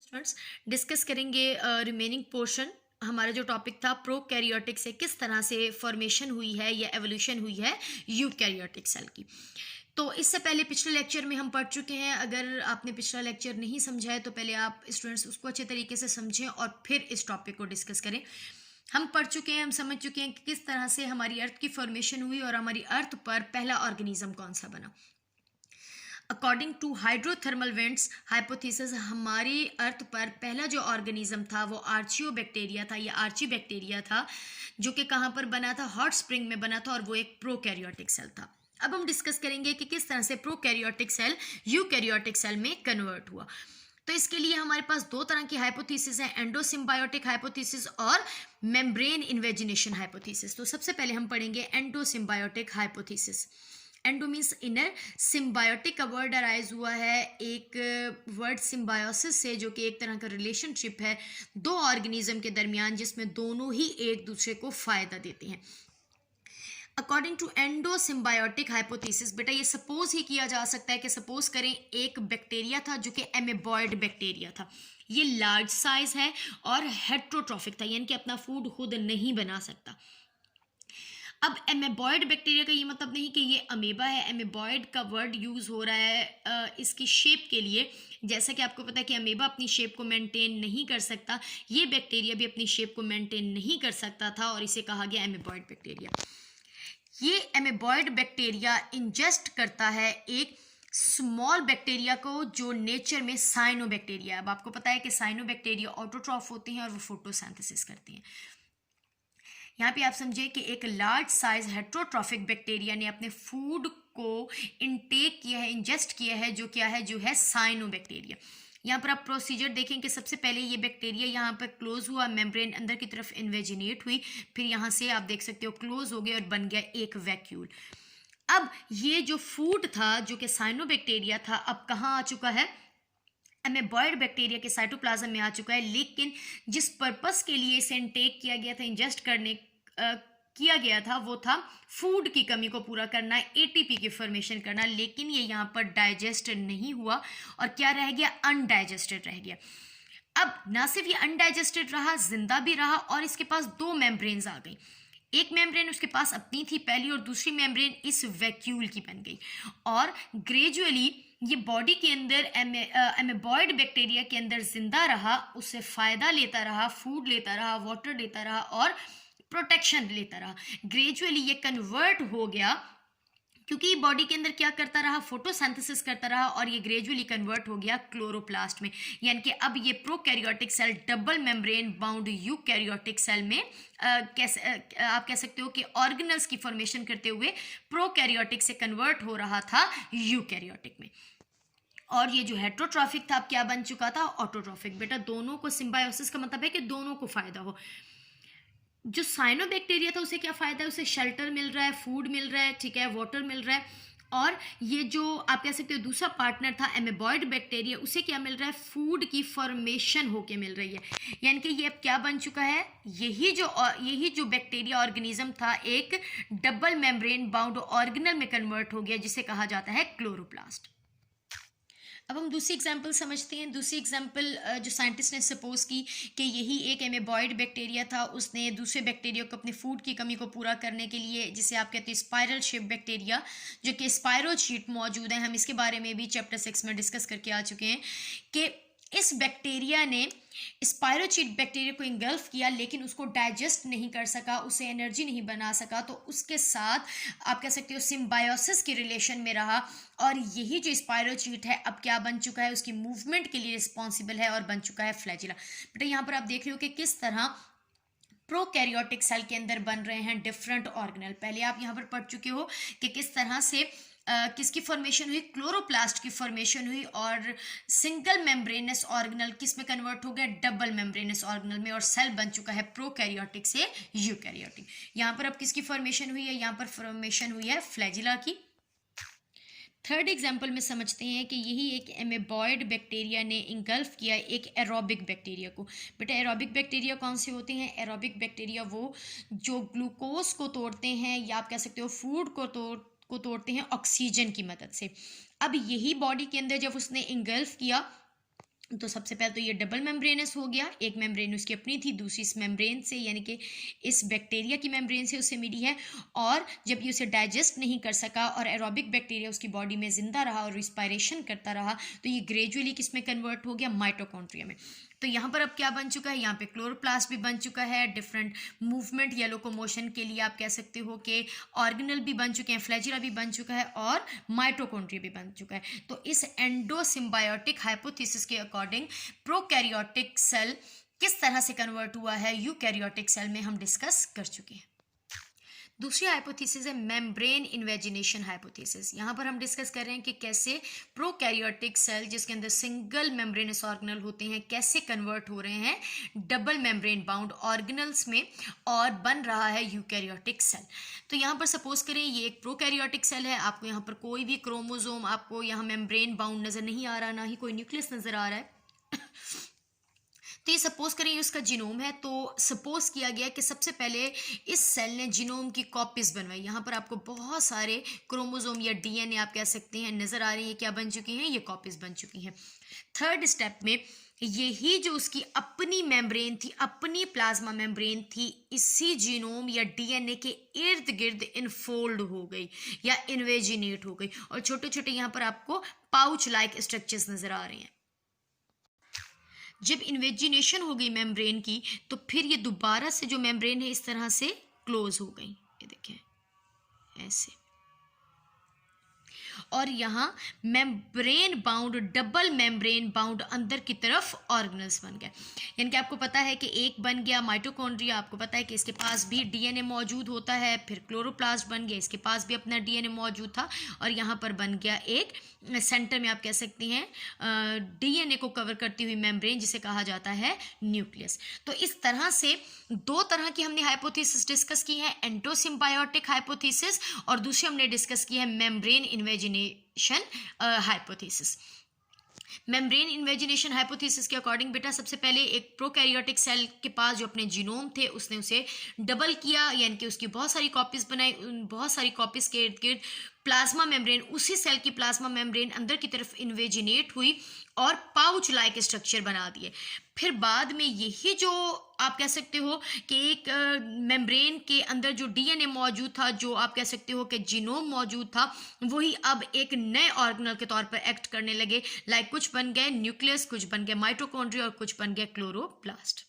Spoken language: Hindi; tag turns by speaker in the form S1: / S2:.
S1: स्टूडेंट्स डिस्कस करेंगे रिमेनिंग पोर्शन। हमारा जो टॉपिक था प्रोकैरियोटिक से किस तरह से फॉर्मेशन हुई है या एवोल्यूशन हुई है यूकैरियोटिक सेल की। तो इससे पहले पिछले लेक्चर में हम पढ़ चुके हैं। अगर आपने पिछला लेक्चर नहीं समझा है तो पहले आप स्टूडेंट्स उसको अच्छे तरीके से समझें और फिर इस टॉपिक को डिस्कस करें। हम पढ़ चुके हैं, हम समझ चुके हैं कि किस तरह से हमारी अर्थ की फॉर्मेशन हुई और हमारी अर्थ पर पहला ऑर्गेनिज्म कौन सा बना। According to hydrothermal vents hypothesis, हमारी अर्थ पर पहला जो ऑर्गेनिज्म था वो आर्चियोबैक्टीरिया था या आर्ची बैक्टीरिया था, जो कि कहाँ पर बना था, हॉट स्प्रिंग में बना था, और वो एक प्रोकैरियोटिक सेल था। अब हम डिस्कस करेंगे कि किस तरह से प्रोकैरियोटिक सेल यूकैरियोटिक सेल में कन्वर्ट हुआ। तो इसके लिए हमारे पास दो तरह की हाइपोथेसिस है, एंडोसिम्बायोटिक हाइपोथेसिस और मेम्ब्रेन इन्वेजिनेशन हाइपोथेसिस। तो सबसे पहले हम पढ़ेंगे endosymbiotic hypothesis. Endo means inner, symbiotic का वर्ड अराइज हुआ है एक वर्ड सिम्बायोसिस से, जो कि एक तरह का रिलेशनशिप है दो ऑर्गेनिज्म के दरमियान जिसमें दोनों ही एक दूसरे को फायदा देते हैं। According to endosymbiotic hypothesis, बेटा ये सपोज ही किया जा सकता है कि सपोज करें एक बैक्टीरिया था जो कि एमेबॉयड बैक्टीरिया था। ये लार्ज साइज है और हेट्रोट्रॉफिक था, यानी कि अपना फूड खुद नहीं बना सकता। अब एमेबॉयड बैक्टीरिया का ये मतलब नहीं कि ये अमीबा है। एमेबॉयड का वर्ड यूज़ हो रहा है इसकी शेप के लिए। जैसा कि आपको पता है कि अमीबा अपनी शेप को मेंटेन नहीं कर सकता, ये बैक्टीरिया भी अपनी शेप को मेंटेन नहीं कर सकता था और इसे कहा गया एमेबॉयड बैक्टीरिया। ये एमेबॉयड बैक्टीरिया इंजेस्ट करता है एक स्मॉल बैक्टीरिया को जो नेचर में साइनोबैक्टीरिया। अब आपको पता है कि साइनोबैक्टीरिया ऑटोट्रॉफ होते हैं और वो फोटोसिंथेसिस करते हैं। यहाँ पे आप समझे कि एक लार्ज साइज हेट्रोट्रॉफिक बैक्टीरिया ने अपने फूड को इनटेक किया है, इंजेस्ट किया है, जो क्या है, जो है साइनोबैक्टीरिया। यहाँ पर आप प्रोसीजर देखें कि सबसे पहले ये बैक्टीरिया यहाँ पर क्लोज हुआ, मेम्ब्रेन अंदर की तरफ इन्वेजिनेट हुई, फिर यहाँ से आप देख सकते हो क्लोज हो गया और बन गया एक वैक्यूल। अब ये जो फूड था जो कि साइनोबैक्टीरिया था, अब कहाँ आ चुका है, एमेबॉयड बैक्टीरिया के साइटोप्लाज्म में आ चुका है। लेकिन जिस पर्पस के लिए इसे इनटेक किया गया था, इंजेस्ट करने किया गया था, वो था फूड की कमी को पूरा करना, एटीपी की फॉर्मेशन करना। लेकिन ये यहाँ पर डाइजेस्ट नहीं हुआ और क्या रह गया, अनडाइजेस्टेड रह गया। अब ना सिर्फ ये अनडाइजेस्टेड रहा, जिंदा भी रहा और इसके पास दो मेम्ब्रेन्स आ गई। एक मेम्ब्रेन उसके पास अपनी थी पहली और दूसरी मेम्ब्रेन इस वैक्यूल की बन गई। और ग्रेजुअली ये बॉडी के अंदर एमेबॉयड बैक्टीरिया के अंदर जिंदा रहा, उससे फायदा लेता रहा, फूड लेता रहा, वाटर लेता रहा और प्रोटेक्शन लेता रहा। ग्रेजुअली ये कन्वर्ट हो गया, क्योंकि बॉडी के अंदर क्या करता रहा, फोटोसिंथेसिस करता रहा, और ये ग्रेजुअली कन्वर्ट हो गया क्लोरोप्लास्ट में। यानी कि अब ये prokaryotic cell double membrane bound eukaryotic cell में आप कह सकते हो कि ऑर्गेनल्स की फॉर्मेशन करते हुए प्रोकैरियोटिक से कन्वर्ट हो रहा था यूकैरियोटिक में। और ये जो हेट्रोट्रॉफिक था अब क्या बन चुका था, ऑटोट्रॉफिक। बेटा दोनों को, सिम्बायोसिस का मतलब है कि दोनों को फायदा हो। जो साइनोबैक्टीरिया था उसे क्या फायदा है, उसे शेल्टर मिल रहा है, फूड मिल रहा है, ठीक है, वाटर मिल रहा है। और ये जो आप कह सकते हो दूसरा पार्टनर था एमेबॉयड बैक्टीरिया, उसे क्या मिल रहा है, फूड की फॉर्मेशन होके मिल रही है। यानी कि ये अब क्या बन चुका है, यही जो बैक्टीरिया ऑर्गेनिज्म था एक डबल मेम्ब्रेन बाउंड ऑर्गेनल में कन्वर्ट हो गया, जिसे कहा जाता है क्लोरोप्लास्ट। अब हम दूसरी एग्जाम्पल समझते हैं। दूसरी एग्जाम्पल जो साइंटिस्ट ने सपोज की कि यही एक एमेबॉयड बैक्टीरिया था, उसने दूसरे बैक्टीरिया को अपने फूड की कमी को पूरा करने के लिए, जिसे आप कहते हैं स्पाइरल शेप बैक्टीरिया, जो कि स्पायरोचीट मौजूद है, हम इसके बारे में भी चैप्टर 6 में डिस्कस करके आ चुके हैं कि इस बैक्टीरिया ने स्पायरोचीट बैक्टीरिया को इंगल्फ किया, लेकिन उसको डाइजेस्ट नहीं कर सका, उसे एनर्जी नहीं बना सका, तो उसके साथ आप कह सकते हो सिम्बायोसिस के रिलेशन में रहा। और यही जो स्पायरोचीट है अब क्या बन चुका है, उसकी मूवमेंट के लिए रिस्पॉन्सिबल है और बन चुका है फ्लैजिला। बेटा यहाँ पर आप देख रहे हो कि किस तरह प्रोकैरियोटिक सेल के अंदर बन रहे हैं डिफरेंट ऑर्गेनल। पहले आप यहाँ पर पढ़ चुके हो कि किस तरह से किसकी फॉर्मेशन हुई, क्लोरोप्लास्ट की फॉर्मेशन हुई, और सिंगल मेम्ब्रेनस ऑर्गेनल किस में कन्वर्ट हो गया, डबल मेम्ब्रेनस ऑर्गेनल में, और सेल बन चुका है प्रोकैरियोटिक से यूकैरियोटिक। यहाँ पर अब किसकी फॉर्मेशन हुई है, यहाँ पर फॉर्मेशन हुई है फ्लैजिला की। थर्ड एग्जाम्पल में समझते हैं कि यही एक एमेबॉयड बैक्टीरिया ने इंगल्फ किया एक एरोबिक बैक्टीरिया को। बेटा एरोबिक बैक्टीरिया कौन से होते हैं, एरोबिक बैक्टीरिया वो जो ग्लूकोज को तोड़ते हैं, या आप कह सकते हो फूड को तोड़ते हैं ऑक्सीजन की मदद से। अब यही बॉडी के अंदर जब उसने इंगल्फ किया तो सबसे पहले तो ये डबल मेम्ब्रेनस हो गया, एक मेम्ब्रेन उसकी अपनी थी, दूसरी इस मेम्ब्रेन से यानी कि इस बैक्टीरिया की मेम्ब्रेन से उसे मिली है। और जब ये उसे डाइजेस्ट नहीं कर सका और एरोबिक बैक्टीरिया उसकी बॉडी में जिंदा रहा और रिस्पायरेशन करता रहा, तो ये ग्रेजुअली किस में कन्वर्ट हो गया, माइटोकॉन्ड्रिया में। तो यहाँ पर अब क्या बन चुका है, यहाँ पे क्लोरोप्लास्ट भी बन चुका है, डिफरेंट मूवमेंट या लोकोमोशन के लिए आप कह सकते हो कि ऑर्गेनल भी बन चुके हैं, फ्लैजिला भी बन चुका है और माइटोकॉन्ड्रिया भी बन चुका है। तो इस एंडोसिम्बायोटिक हाइपोथेसिस के अकॉर्डिंग प्रोकैरियोटिक सेल किस तरह से कन्वर्ट हुआ है यूकैरियोटिक सेल में हम डिस्कस कर चुके हैं। दूसरी हाइपोथेसिस है मेम्ब्रेन इन्वेजिनेशन हाइपोथेसिस। यहाँ पर हम डिस्कस कर रहे हैं कि कैसे प्रोकैरियोटिक सेल जिसके अंदर सिंगल मेम्ब्रेनस ऑर्गेनल होते हैं कैसे कन्वर्ट हो रहे हैं डबल मेम्ब्रेन बाउंड ऑर्गेनल्स में और बन रहा है यूकैरियोटिक सेल। तो यहाँ पर सपोज करें ये एक प्रोकैरियोटिक सेल है, आपको यहाँ पर कोई भी क्रोमोसोम आपको यहाँ मेम्ब्रेन बाउंड नजर नहीं आ रहा, ना ही कोई न्यूक्लियस नजर आ रहा है। तो ये सपोज करें ये उसका जीनोम है, तो सपोज किया गया कि सबसे पहले इस सेल ने जीनोम की कॉपीज बनवाई। यहाँ पर आपको बहुत सारे क्रोमोसोम या डीएनए आप कह सकते हैं नजर आ रही है, क्या बन चुकी हैं, ये कॉपीज बन चुकी हैं। थर्ड स्टेप में यही जो उसकी अपनी मेम्ब्रेन थी, अपनी प्लाज्मा मेम्ब्रेन थी, इसी जीनोम या डीएनए के इर्द गिर्द इनफोल्ड हो गई या इन्वेजिनेट हो गई और छोटे छोटे यहाँ पर आपको पाउच लाइक स्ट्रक्चर्स नजर आ रहे हैं। जब इन्वेजिनेशन हो गई मेम्ब्रेन की तो फिर ये दोबारा से जो मेम्ब्रेन है इस तरह से क्लोज हो गई, ये देखें ऐसे। और यहाँ membrane bound double membrane bound अंदर की तरफ ऑर्गेनल्स बन गए। यानी कि आपको पता है कि एक बन गया माइटोकॉन्ड्रिया, आपको पता है कि इसके पास भी डीएनए मौजूद होता है, फिर क्लोरोप्लास्ट बन गया, इसके पास भी अपना डीएनए मौजूद था और यहाँ पर बन गया एक सेंटर में आप कह सकती हैं डीएनए को कवर करती हुई मेम्ब्रेन जिसे कहा जाता है न्यूक्लियस। तो इस तरह से दो तरह की हमने हाइपोथेसिस डिस्कस की है, एंडोसिम्बायोटिक हाइपोथेसिस और दूसरी हमने डिस्कस की है membrane invagination hypothesis. Membrane invagination hypothesis के अकॉर्डिंग बेटा सबसे पहले एक प्रोकैरियोटिक सेल के पास जो अपने जीनोम थे उसने उसे डबल किया, यानी कि उसकी बहुत सारी कॉपीज बनाई, उन बहुत सारी कॉपीज के इर्द गिर्द प्लाज्मा मेम्ब्रेन, उसी सेल की प्लाज्मा मेम्ब्रेन अंदर की तरफ इन्वेजिनेट हुई और पाउच लाइक स्ट्रक्चर बना दिए। फिर बाद में यही जो आप कह सकते हो कि एक मेम्ब्रेन के अंदर जो डीएनए मौजूद था, जो आप कह सकते हो कि जीनोम मौजूद था, वही अब एक नए ऑर्गेनल के तौर पर एक्ट करने लगे। लाइक कुछ बन गए न्यूक्लियस, कुछ बन गए माइटोकॉन्ड्रिया और कुछ बन गए क्लोरोप्लास्ट।